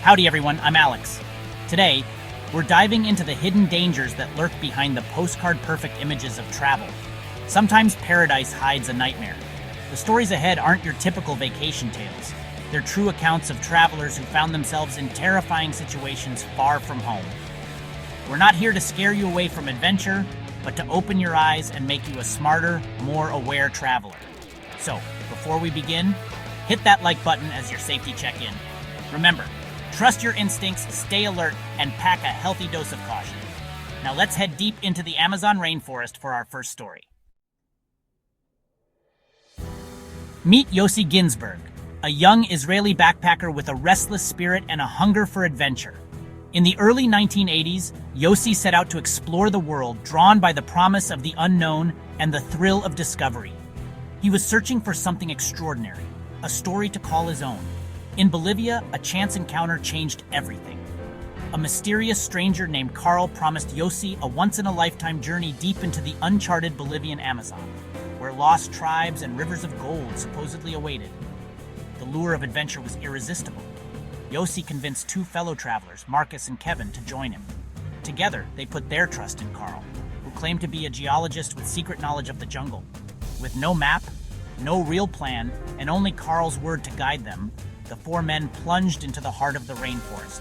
Howdy everyone, I'm Alex. Today, we're diving into the hidden dangers that lurk behind the postcard-perfect images of travel. Sometimes paradise hides a nightmare. The stories ahead aren't your typical vacation tales. They're true accounts of travelers who found themselves in terrifying situations far from home. We're not here to scare you away from adventure, but to open your eyes and make you a smarter, more aware traveler. So, before we begin, hit that like button as your safety check-in. Remember, trust your instincts, stay alert, and pack a healthy dose of caution. Now let's head deep into the Amazon rainforest for our first story. Meet Yossi Ginsberg, a young Israeli backpacker with a restless spirit and a hunger for adventure. In the early 1980s, Yossi set out to explore the world, drawn by the promise of the unknown and the thrill of discovery. He was searching for something extraordinary, a story to call his own. In Bolivia, a chance encounter changed everything. A mysterious stranger named Carl promised Yossi a once-in-a-lifetime journey deep into the uncharted Bolivian Amazon, where lost tribes and rivers of gold supposedly awaited. The lure of adventure was irresistible. Yossi convinced two fellow travelers, Marcus and Kevin, to join him. Together, they put their trust in Carl, who claimed to be a geologist with secret knowledge of the jungle. With no map, no real plan, and only Carl's word to guide them, the four men plunged into the heart of the rainforest.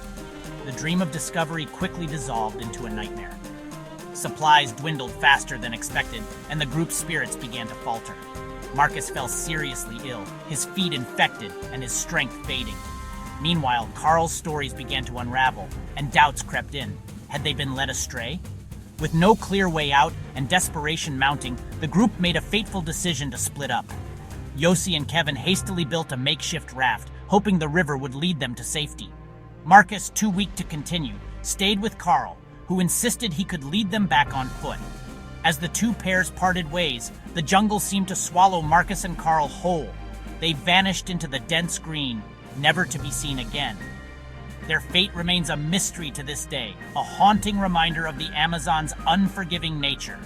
The dream of discovery quickly dissolved into a nightmare. Supplies dwindled faster than expected, and the group's spirits began to falter. Marcus fell seriously ill, his feet infected, and his strength fading. Meanwhile, Carl's stories began to unravel, and doubts crept in. Had they been led astray? With no clear way out and desperation mounting, the group made a fateful decision to split up. Yossi and Kevin hastily built a makeshift raft, hoping the river would lead them to safety. Marcus, too weak to continue, stayed with Carl, who insisted he could lead them back on foot. As the two pairs parted ways, the jungle seemed to swallow Marcus and Carl whole. They vanished into the dense green, never to be seen again. Their fate remains a mystery to this day, a haunting reminder of the Amazon's unforgiving nature.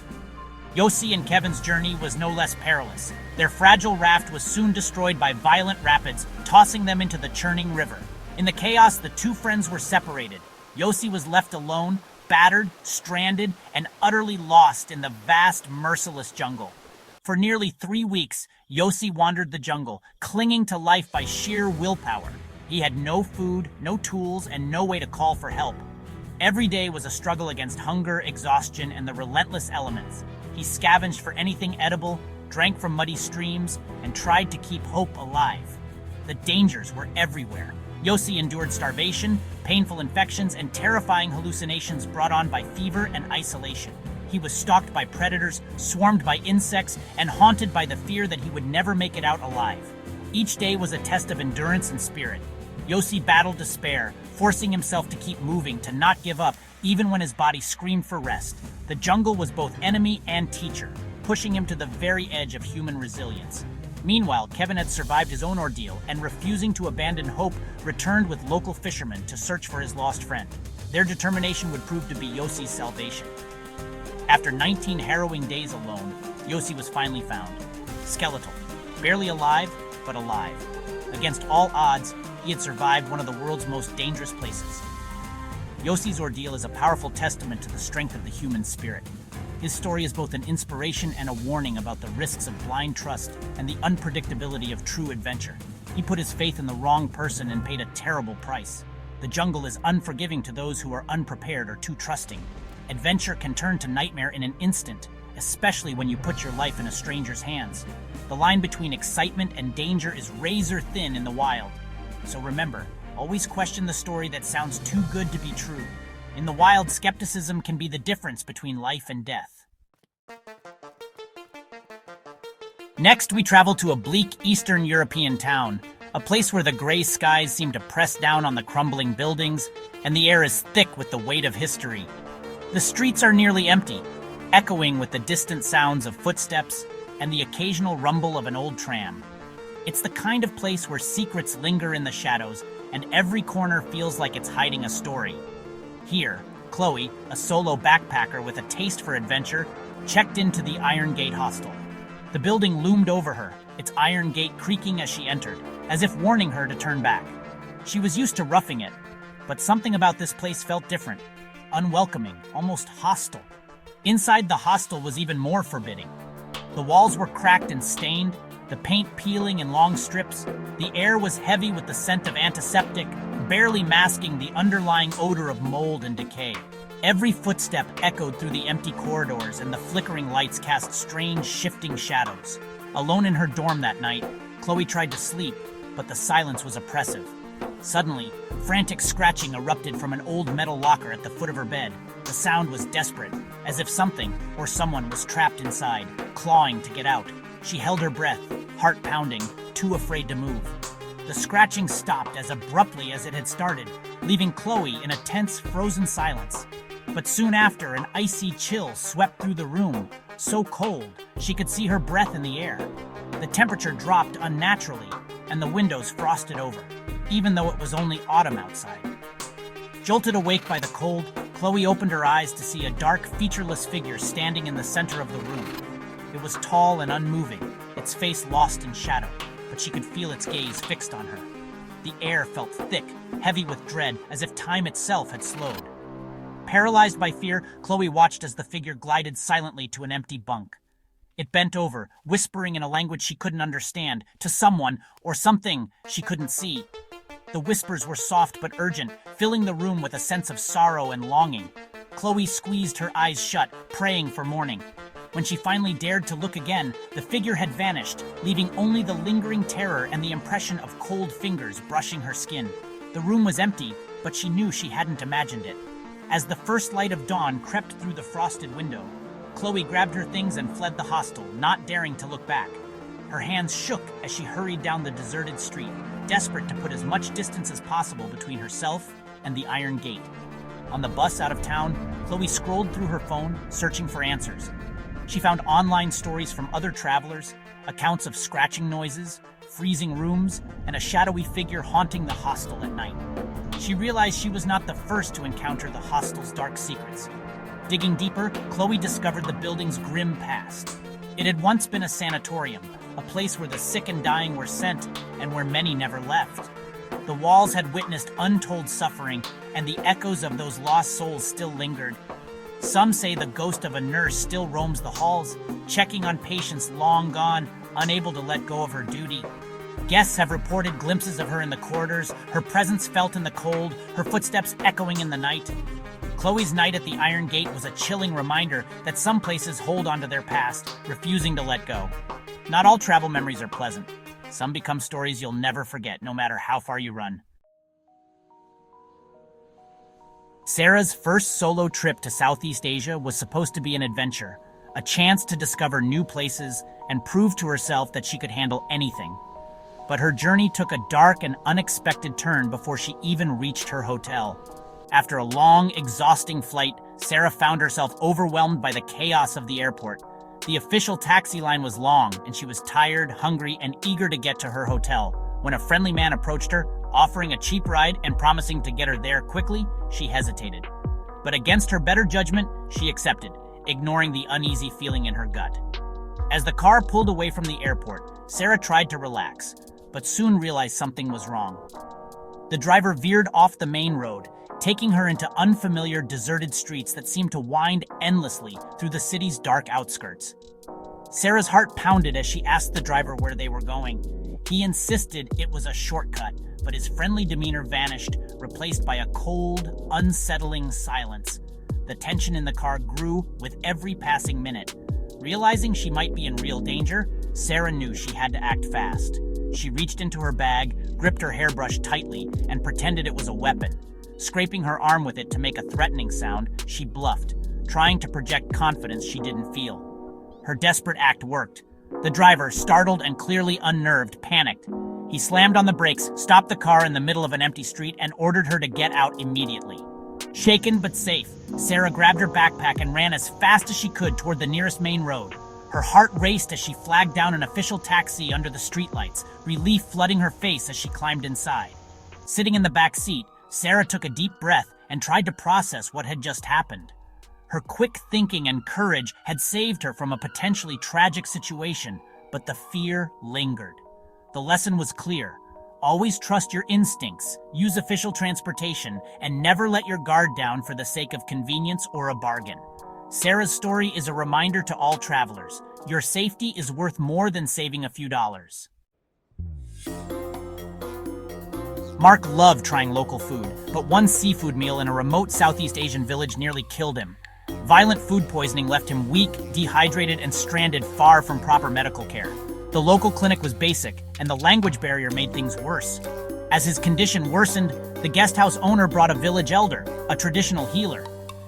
Yossi and Kevin's journey was no less perilous. Their fragile raft was soon destroyed by violent rapids, tossing them into the churning river. In the chaos, the two friends were separated. Yossi was left alone, battered, stranded, and utterly lost in the vast, merciless jungle. For nearly 3 weeks, Yossi wandered the jungle, clinging to life by sheer willpower. He had no food, no tools, and no way to call for help. Every day was a struggle against hunger, exhaustion, and the relentless elements. He scavenged for anything edible, drank from muddy streams, and tried to keep hope alive. The dangers were everywhere. Yossi endured starvation, painful infections, and terrifying hallucinations brought on by fever and isolation. He was stalked by predators, swarmed by insects, and haunted by the fear that he would never make it out alive. Each day was a test of endurance and spirit. Yossi battled despair, forcing himself to keep moving, to not give up, even when his body screamed for rest. The jungle was both enemy and teacher, pushing him to the very edge of human resilience. Meanwhile, Kevin had survived his own ordeal and, refusing to abandon hope, returned with local fishermen to search for his lost friend. Their determination would prove to be Yossi's salvation. After 19 harrowing days alone, Yossi was finally found. Skeletal, barely alive, but alive. Against all odds, he had survived one of the world's most dangerous places. Yossi's ordeal is a powerful testament to the strength of the human spirit. His story is both an inspiration and a warning about the risks of blind trust and the unpredictability of true adventure. He put his faith in the wrong person and paid a terrible price. The jungle is unforgiving to those who are unprepared or too trusting. Adventure can turn to nightmare in an instant, especially when you put your life in a stranger's hands. The line between excitement and danger is razor thin in the wild. So remember, always question the story that sounds too good to be true. In the wild, skepticism can be the difference between life and death. Next, we travel to a bleak Eastern European town, a place where the gray skies seem to press down on the crumbling buildings, and the air is thick with the weight of history. The streets are nearly empty, echoing with the distant sounds of footsteps and the occasional rumble of an old tram. It's the kind of place where secrets linger in the shadows, and every corner feels like it's hiding a story. Here, Chloe, a solo backpacker with a taste for adventure, checked into the Iron Gate hostel. The building loomed over her, its iron gate creaking as she entered, as if warning her to turn back. She was used to roughing it, But something about this place felt different, unwelcoming, almost hostile. Inside the hostel was even more forbidding. The walls were cracked and stained, the paint peeling in long strips. The air was heavy with the scent of antiseptic, barely masking the underlying odor of mold and decay. Every footstep echoed through the empty corridors, and the flickering lights cast strange, shifting shadows. Alone in her dorm that night, Chloe tried to sleep, but the silence was oppressive. Suddenly, frantic scratching erupted from an old metal locker at the foot of her bed. The sound was desperate, as if something or someone was trapped inside, clawing to get out. She held her breath, heart pounding, too afraid to move. The scratching stopped as abruptly as it had started, leaving Chloe in a tense, frozen silence. But soon after, an icy chill swept through the room, so cold she could see her breath in the air. The temperature dropped unnaturally, and the windows frosted over, even though it was only autumn outside. Jolted awake by the cold, Chloe opened her eyes to see a dark, featureless figure standing in the center of the room. It was tall and unmoving, its face lost in shadow, but she could feel its gaze fixed on her. The air felt thick, heavy with dread, as if time itself had slowed. Paralyzed by fear, Chloe watched as the figure glided silently to an empty bunk. It bent over, whispering in a language she couldn't understand, to someone or something she couldn't see. The whispers were soft but urgent, filling the room with a sense of sorrow and longing. Chloe squeezed her eyes shut, praying for morning. When she finally dared to look again, the figure had vanished, leaving only the lingering terror and the impression of cold fingers brushing her skin. The room was empty, but she knew she hadn't imagined it. As the first light of dawn crept through the frosted window, Chloe grabbed her things and fled the hostel, not daring to look back. Her hands shook as she hurried down the deserted street, desperate to put as much distance as possible between herself and the iron gate. On the bus out of town, Chloe scrolled through her phone, searching for answers. She found online stories from other travelers, accounts of scratching noises, freezing rooms, and a shadowy figure haunting the hostel at night. She realized she was not the first to encounter the hostel's dark secrets. Digging deeper, Chloe discovered the building's grim past. It had once been a sanatorium, a place where the sick and dying were sent and where many never left. The walls had witnessed untold suffering, and the echoes of those lost souls still lingered. Some say the ghost of a nurse still roams the halls, checking on patients long gone, unable to let go of her duty. Guests have reported glimpses of her in the corridors, her presence felt in the cold, her footsteps echoing in the night. Chloe's night at the Iron Gate was a chilling reminder that some places hold onto their past, refusing to let go. Not all travel memories are pleasant. Some become stories you'll never forget, no matter how far you run. Sarah's first solo trip to Southeast Asia was supposed to be an adventure, a chance to discover new places and prove to herself that she could handle anything. But her journey took a dark and unexpected turn before she even reached her hotel. After a long, exhausting flight, Sarah found herself overwhelmed by the chaos of the airport. The official taxi line was long, and she was tired, hungry, and eager to get to her hotel. When a friendly man approached her, offering a cheap ride and promising to get her there quickly, she hesitated. But against her better judgment, she accepted, ignoring the uneasy feeling in her gut. As the car pulled away from the airport, Sarah tried to relax, but soon realized something was wrong. The driver veered off the main road, taking her into unfamiliar, deserted streets that seemed to wind endlessly through the city's dark outskirts. Sarah's heart pounded as she asked the driver where they were going. He insisted it was a shortcut, but his friendly demeanor vanished, replaced by a cold, unsettling silence. The tension in the car grew with every passing minute. Realizing she might be in real danger, Sarah knew she had to act fast. She reached into her bag, gripped her hairbrush tightly, and pretended it was a weapon. Scraping her arm with it to make a threatening sound, she bluffed, trying to project confidence she didn't feel. Her desperate act worked. The driver, startled and clearly unnerved, panicked. He slammed on the brakes, stopped the car in the middle of an empty street, and ordered her to get out immediately. Shaken but safe, Sarah grabbed her backpack and ran as fast as she could toward the nearest main road. Her heart raced as she flagged down an official taxi under the streetlights, relief flooding her face as she climbed inside. Sitting in the back seat, Sarah took a deep breath and tried to process what had just happened. Her quick thinking and courage had saved her from a potentially tragic situation, but the fear lingered. The lesson was clear. Always trust your instincts, use official transportation, and never let your guard down for the sake of convenience or a bargain. Sarah's story is a reminder to all travelers. Your safety is worth more than saving a few dollars. Mark loved trying local food, but one seafood meal in a remote Southeast Asian village nearly killed him. Violent food poisoning left him weak, dehydrated, and stranded far from proper medical care. The local clinic was basic, and the language barrier made things worse. As his condition worsened, the guest house owner brought a village elder, a traditional healer.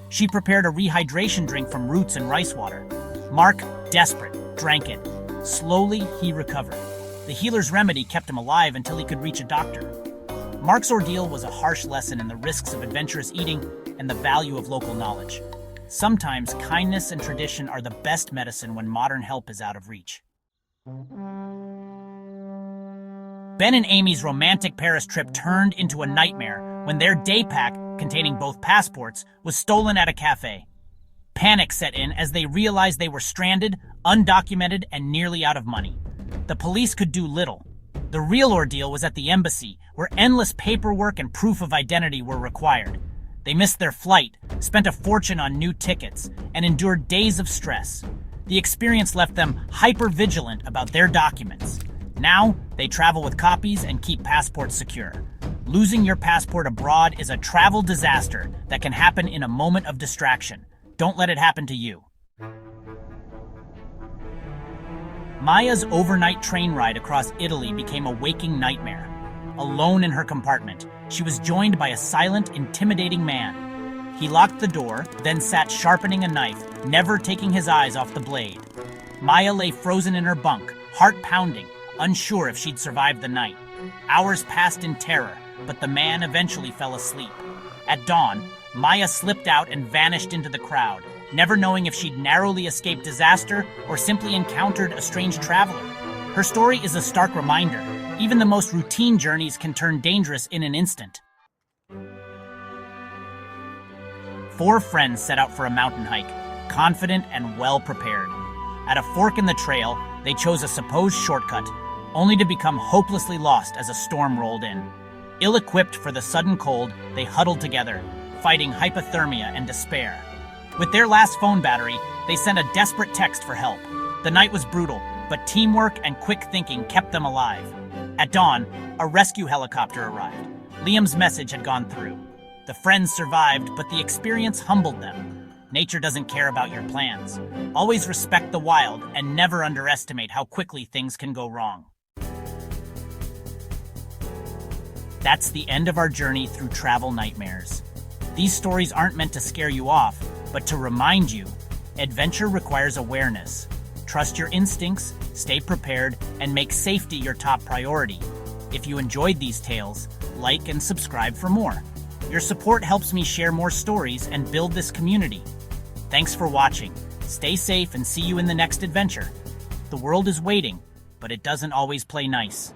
She prepared a rehydration drink from roots and rice water. Mark, desperate, drank it. Slowly, he recovered. The healer's remedy kept him alive until he could reach a doctor. Mark's ordeal was a harsh lesson in the risks of adventurous eating and the value of local knowledge. Sometimes kindness and tradition are the best medicine when modern help is out of reach. Ben and Amy's romantic Paris trip turned into a nightmare when their day pack, containing both passports, was stolen at a cafe. Panic set in as they realized they were stranded, undocumented, and nearly out of money. The police could do little. The real ordeal was at the embassy, where endless paperwork and proof of identity were required. They missed their flight, spent a fortune on new tickets, and endured days of stress. The experience left them hyper-vigilant about their documents. Now, they travel with copies and keep passports secure. Losing your passport abroad is a travel disaster that can happen in a moment of distraction. Don't let it happen to you. Maya's overnight train ride across Italy became a waking nightmare. Alone in her compartment, she was joined by a silent, intimidating man. He locked the door, then sat sharpening a knife, never taking his eyes off the blade. Maya lay frozen in her bunk, heart pounding, unsure if she'd survive the night. Hours passed in terror, but the man eventually fell asleep. At dawn, Maya slipped out and vanished into the crowd, never knowing if she'd narrowly escaped disaster or simply encountered a strange traveler. Her story is a stark reminder. Even the most routine journeys can turn dangerous in an instant. 4 friends set out for a mountain hike, confident and well prepared. At a fork in the trail, they chose a supposed shortcut, only to become hopelessly lost as a storm rolled in. Ill-equipped for the sudden cold, they huddled together, fighting hypothermia and despair. With their last phone battery, they sent a desperate text for help. The night was brutal, but teamwork and quick thinking kept them alive. At dawn, a rescue helicopter arrived. Liam's message had gone through. The friends survived, but the experience humbled them. Nature doesn't care about your plans. Always respect the wild and never underestimate how quickly things can go wrong. That's the end of our journey through travel nightmares. These stories aren't meant to scare you off, but to remind you, adventure requires awareness. Trust your instincts, stay prepared, and make safety your top priority. If you enjoyed these tales, like and subscribe for more. Your support helps me share more stories and build this community. Thanks for watching. Stay safe and see you in the next adventure. The world is waiting, but it doesn't always play nice.